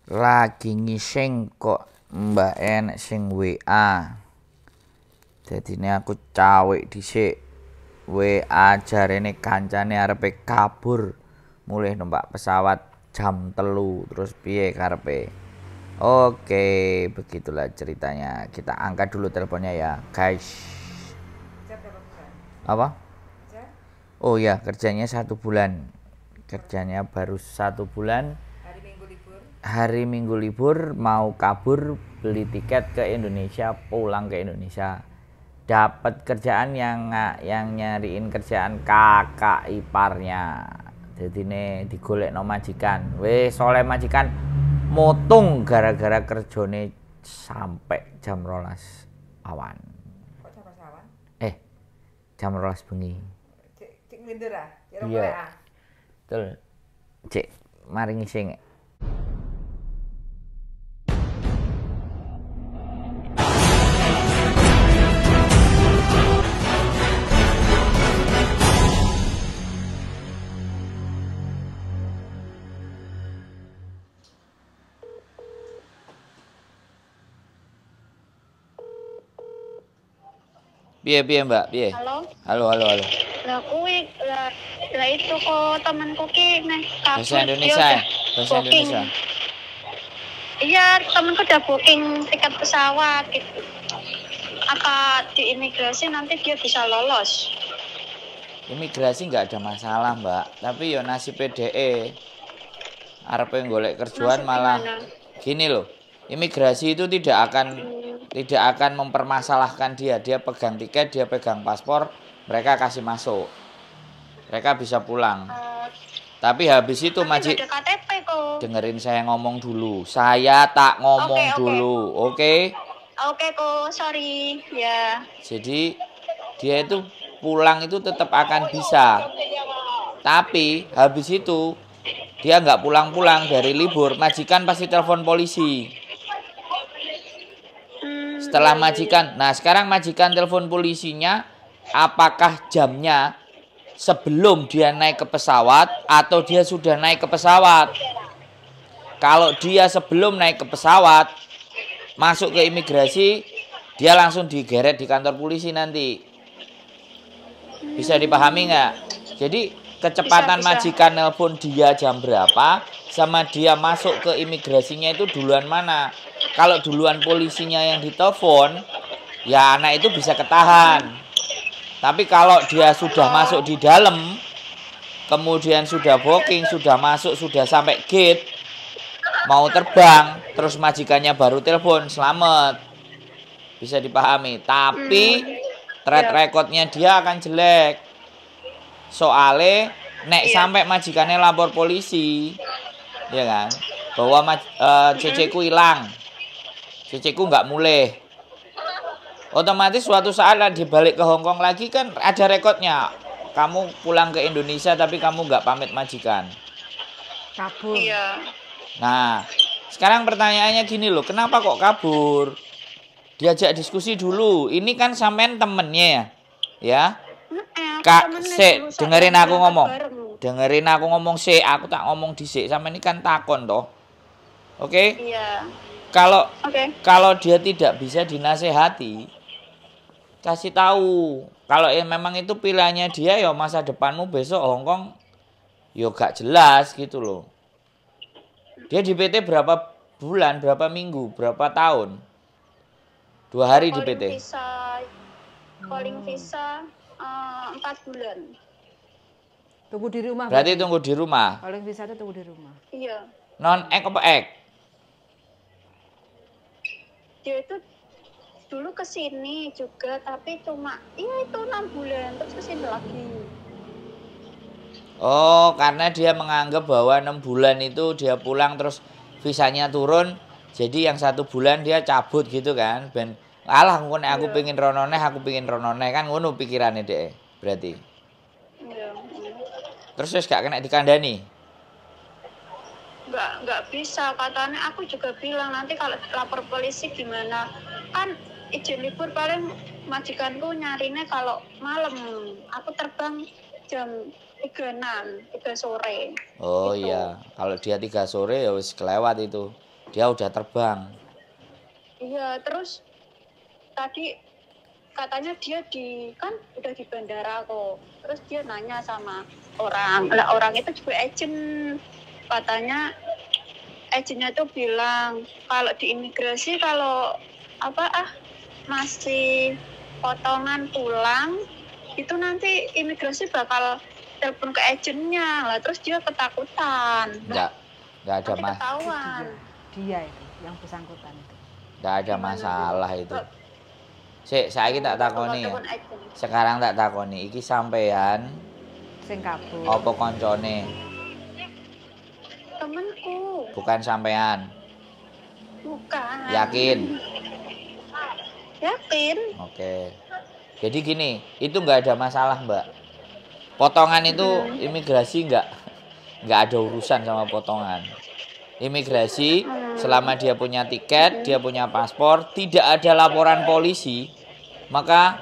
Lagi ngising kok mbak enek sing WA. Jadi ini aku cawek dhisik. WA jarene kancane arepe kabur. Mulih numpak pesawat jam 3 terus piye karepe? Oke, begitulah ceritanya. Kita angkat dulu teleponnya ya, guys. Apa? Oh ya, kerjanya 1 bulan. Kerjanya baru 1 bulan. Hari Minggu libur mau kabur beli tiket ke Indonesia, pulang ke Indonesia. Dapat kerjaan yang nyariin kerjaan kakak iparnya. Jadi ini digolekno majikan. Wes soleh majikan motung gara-gara kerjone sampai jam 12 awan. Kok jam awan? Jam 12 bengi. Cik nglinder ah? Iya. Betul. Cek mari ngising. Piye Mbak, piye? Halo. Halo. Lah kuwi lah itu kok temanku ki meh Bahasa Indonesia. Bahasa booking. Indonesia. Iya, temanku udah booking tiket pesawat gitu. Apa di imigrasi nanti dia bisa lolos? Imigrasi nggak ada masalah Mbak, tapi yo nasib PDE. Arepe golek kerjaan Nasib malah gimana? gini loh. Imigrasi itu tidak akan mempermasalahkan dia. Dia pegang tiket, dia pegang paspor, mereka kasih masuk. Mereka bisa pulang. Tapi habis itu Tapi ada KTP kok. dengerin saya ngomong dulu. Saya tak ngomong Oke. dulu, oke? Oke kok, sorry ya. Jadi dia itu pulang itu tetap akan bisa. Tapi habis itu dia nggak pulang-pulang dari libur, majikan pasti telepon polisi. Setelah majikan, nah sekarang majikan telepon polisinya, apakah jamnya sebelum dia naik ke pesawat atau dia sudah naik ke pesawat? Kalau dia sebelum naik ke pesawat, masuk ke imigrasi, dia langsung digeret di kantor polisi nanti. Bisa dipahami nggak? Jadi kecepatan Bisa. majikan nelpon dia jam berapa, sama dia masuk ke imigrasinya itu duluan mana. Kalau duluan polisinya yang ditelepon, ya anak itu bisa ketahan. Tapi kalau dia sudah masuk di dalam, kemudian sudah booking, sudah masuk, sudah sampai gate, mau terbang, terus majikannya baru telepon, selamat. Bisa dipahami. Tapi track recordnya dia akan jelek. Soalnya nek sampai majikannya lapor polisi, ya kan, bahwa ceceku hilang, ceceku nggak mulai, otomatis suatu saat dibalik ke Hongkong lagi kan ada rekodnya. Kamu pulang ke Indonesia tapi kamu nggak pamit majikan. Kabur. Iya. Nah, sekarang pertanyaannya gini loh, kenapa kok kabur? Diajak diskusi dulu. Ini kan sampean temennya ya. Kak, dengerin aku ngomong. Dengerin aku ngomong sih, aku tak ngomong dhisik. Sampe ini kan takon toh. Oke? Iya. Kalau dia tidak bisa dinasehati, kasih tahu. Kalau memang itu pilihannya dia, ya masa depanmu besok Hongkong ya gak jelas gitu loh. Dia di PT berapa bulan, berapa minggu, berapa tahun? 2 hari di PT. Calling visa 4 bulan. Tunggu di rumah. Berarti tunggu di rumah. Kalau visa itu tunggu di rumah. Iya. Non ek apa ek? Dia itu dulu kesini juga, tapi cuma iya itu 6 bulan terus kesini lagi. Oh, karena dia menganggap bahwa 6 bulan itu dia pulang terus visanya turun, jadi yang 1 bulan dia cabut gitu kan. Ben alah ngono aku pengen rononeh, kan ngono pikirannya deh berarti. Iya. Terus wis gak kena dikandani. Nggak bisa, katanya aku juga bilang nanti kalau lapor polisi gimana, kan izin libur paling majikanku nyarinya kalau malam, aku terbang jam 3 sore. Oh gitu. iya, kalau dia 3 sore ya wis kelewat itu. Dia udah terbang. Iya, terus tadi katanya dia kan udah di bandara kok. Terus dia nanya sama orang. Lah orang itu juga agent. Katanya agentnya tuh bilang kalau di imigrasi kalau masih potongan pulang itu nanti imigrasi bakal telepon ke agentnya lah, terus dia ketakutan. Enggak ada Nanti ketahuan. Dia itu yang bersangkutan itu. Enggak ada masalah itu. Sik, saiki tak takoni ya. Telepon agent. Sekarang tak takoni, iki sampean Sing kabur. apa koncone? Temenku. Bukan sampean. Bukan. Yakin? Yakin. Oke. Jadi gini, itu nggak ada masalah, Mbak. Potongan itu imigrasi nggak ada urusan sama potongan. Imigrasi selama dia punya tiket, dia punya paspor, tidak ada laporan polisi, maka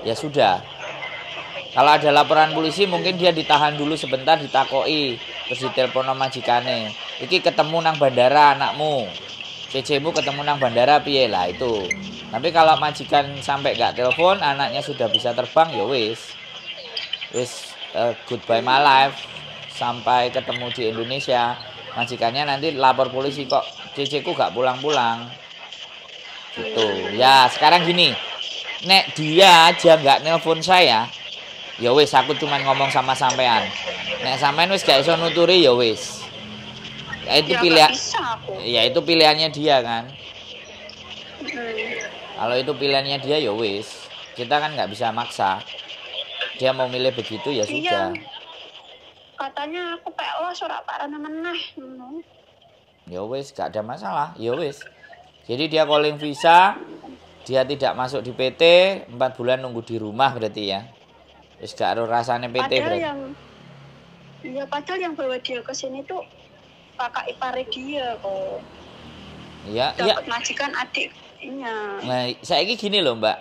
ya sudah. Kalau ada laporan polisi mungkin dia ditahan dulu sebentar, ditakoi, terus ditelepon sama majikane. Iki ketemu nang bandara anakmu. CC-mu ketemu nang bandara piye lah itu. Tapi kalau majikan sampai gak telepon, anaknya sudah bisa terbang, ya wis goodbye my life, sampai ketemu di Indonesia. Majikannya nanti lapor polisi kok CC-ku gak pulang-pulang. Gitu. Ya sekarang gini, nek dia aja gak nelpon saya, ya wis aku cuman ngomong sama sampean. Nek sampean wis gak iso nuturi ya wis. Ya itu pilihan. Ya itu pilihannya dia kan. Kalau itu pilihannya dia ya wis. Kita kan nggak bisa maksa. Dia mau milih begitu ya sudah. Katanya aku pelos ora parane meneh. Ya wis gak ada masalah. Ya wis. Jadi dia calling visa, dia tidak masuk di PT, 4 bulan nunggu di rumah berarti ya. Wis gak ada rasane PT berarti. Padahal yang bawa dia ke sini tuh kakak ipare dia kok. Iya, dapat majikan adiknya. Nah, saiki gini loh, Mbak.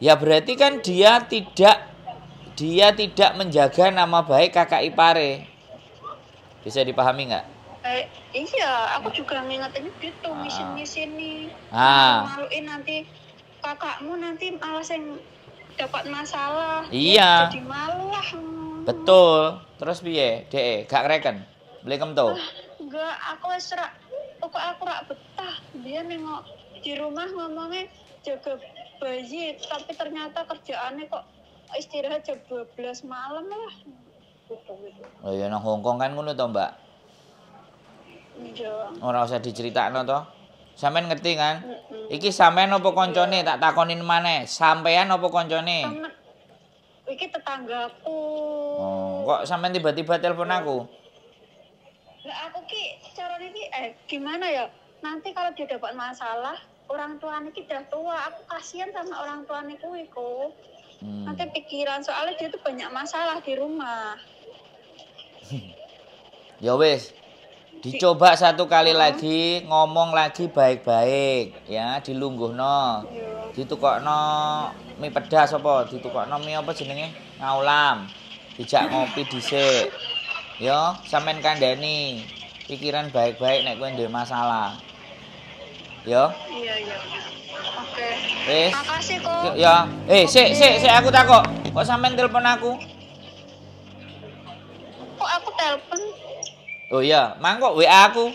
Ya berarti kan dia tidak menjaga nama baik kakak ipare. Bisa dipahami nggak? Iya, aku juga ngingetin gitu, misin nih. Maluin nanti kakakmu nanti malah yang dapat masalah. Iya. Jadi malu lah. Betul. Terus piye? Dek, gak kreken. Blekem to? Enggak, aku rak betah. Dia nengok di rumah ngomongnya jaga bayi, tapi ternyata kerjaannya kok istirahat jam 12 malam lah. Gitu. Oh ya nang Hongkong kan ngono to, Mbak? Iya. Ora usah diceritakno to. Sampeyan ngerti kan? Iki sampean apa koncone? Tak takonin maneh. Sampean apa koncone? Iki tetanggaku. Oh, kok sampean tiba-tiba telepon aku? Lah aku carane gimana ya? Nanti kalau dia dapat masalah, orang tuanya udah tua, aku kasihan sama orang tuanya kuwi kok. Nanti pikiran soalnya dia tuh banyak masalah di rumah. Ya wis. Dicoba satu kali lagi, ngomong lagi baik-baik ya, dilungguhno. Ditukokno mie pedas apa? Ditukokno mie apa jenenge? Ngaulam. Dijak ngopi dhisik. Yo, sampean kandhani. Pikiran baik-baik nek kowe ndek masalah. Yo. Iya. Oke. Wis. Makasih kok. Ya. Sik aku takok. Kok sampean telepon aku? Kok aku telepon? Oh iya, mangkok WA aku.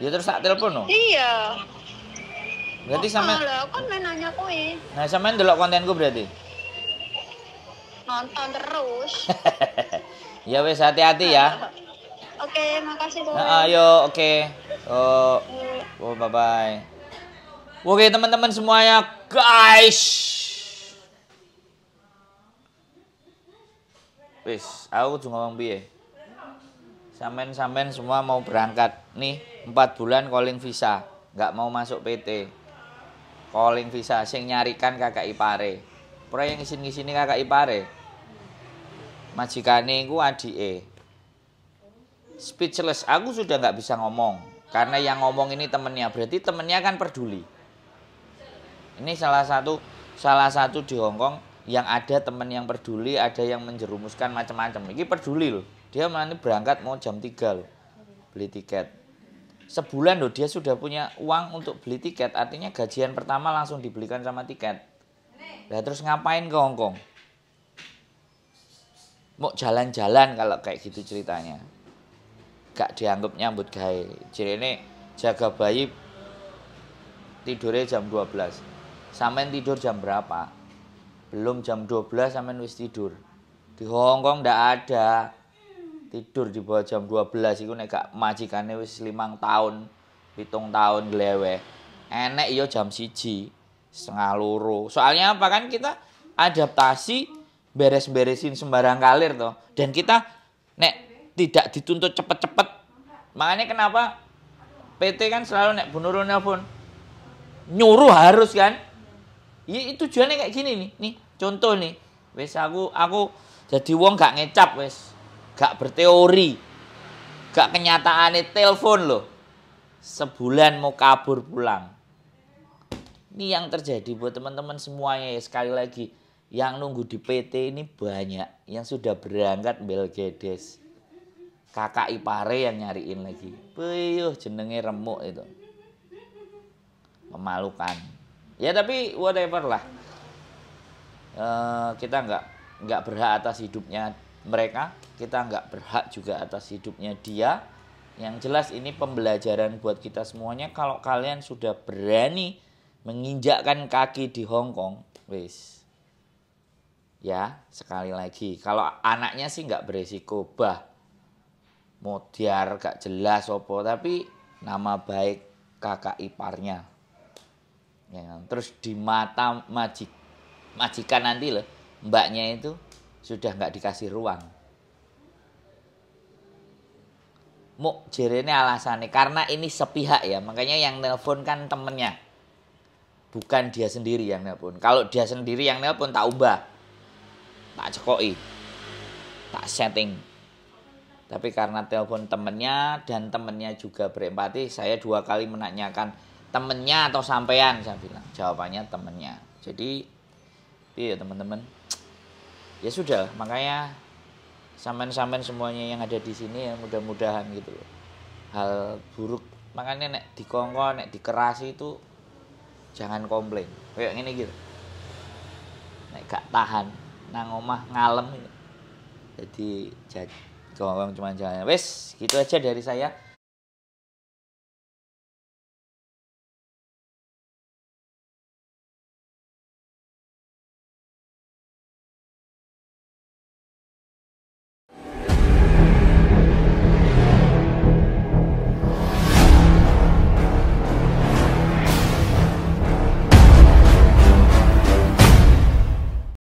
Ya terus tak telepon no. Iya. Berarti sampean lah, kan nanya kuwi. Nah, sampean delok kontenku berarti. Nonton terus. Ya wis hati-hati ya. Oke, makasih kok. Ayo, oke. Oh, bye-bye. Oke, teman-teman semuanya, guys. Wis, aku kudu ngomong piye? Sampean semua mau berangkat nih 4 bulan calling visa, nggak mau masuk PT. Calling visa sing nyarikan kakak ipare. Ora yang ngisin-ngisini kakak ipare. Majikane iku adike. Speechless, aku sudah nggak bisa ngomong karena yang ngomong ini temennya, berarti temennya kan peduli. Ini salah satu di Hongkong yang ada temen yang peduli, ada yang menjerumuskan macam-macam. Ini peduli loh. Dia nanti berangkat mau jam 3 loh. Beli tiket. sebulan loh dia sudah punya uang untuk beli tiket. Artinya gajian pertama langsung dibelikan sama tiket. Nah terus ngapain ke Hong Kong? Mau jalan-jalan kalau kayak gitu ceritanya. Gak dianggap nyambut gawe. Jadi ini jaga bayi tidurnya jam 12. Sampean tidur jam berapa? Belum jam 12 sampean wis tidur. Di Hong Kong ndak ada tidur di bawah jam 12 iku nek gak majikane wis 5 tahun, 7 tahun glewe. Enek yo jam 1, setengah loro. Soalnya apa kan kita adaptasi beres-beresin sembarang kalir toh. Dan kita nek tidak dituntut cepet-cepet. Makanya kenapa PT kan selalu nek bunurun nelpon nyuruh harus kan. Ya itu tujuannya kayak gini nih. Nih, contoh nih. Wes aku jadi wong gak ngecap wes. Gak berteori. Gak kenyataannya telepon loh. Sebulan mau kabur pulang. Ini yang terjadi buat teman-teman semuanya ya. Sekali lagi, yang nunggu di PT ini banyak. Yang sudah berangkat Belgedes. Kakak ipare yang nyariin lagi. Beuh, jenenge remuk itu. Memalukan. Ya tapi whatever lah. Kita nggak berhak atas hidupnya mereka. Kita nggak berhak juga atas hidupnya dia. Yang jelas ini pembelajaran buat kita semuanya. Kalau kalian sudah berani menginjakkan kaki di Hong Kong, wis. Ya, sekali lagi. Kalau anaknya sih nggak beresiko, modiar gak jelas opo, tapi nama baik kakak iparnya. Ya, terus di mata majikan nanti loh, mbaknya itu sudah nggak dikasih ruang. Muk jerene alasannya karena ini sepihak ya, makanya yang nelpon kan temennya, bukan dia sendiri yang nelpon. Kalau dia sendiri yang nelpon tak ubah, tak cekoki, tak setting. Tapi karena telepon temennya dan temennya juga berempati, saya 2 kali menanyakan temennya atau sampean, saya bilang jawabannya temennya. Jadi iya teman-teman, ya sudah, makanya sampean-sampean semuanya yang ada di sini ya mudah-mudahan gitu loh. Hal buruk makanya nek dikongkon, nek dikerasi itu jangan komplain. Kayak gini gitu. Nek gak tahan nang omah ngalem gitu. Jadi cuma jangan. Wes, gitu aja dari saya.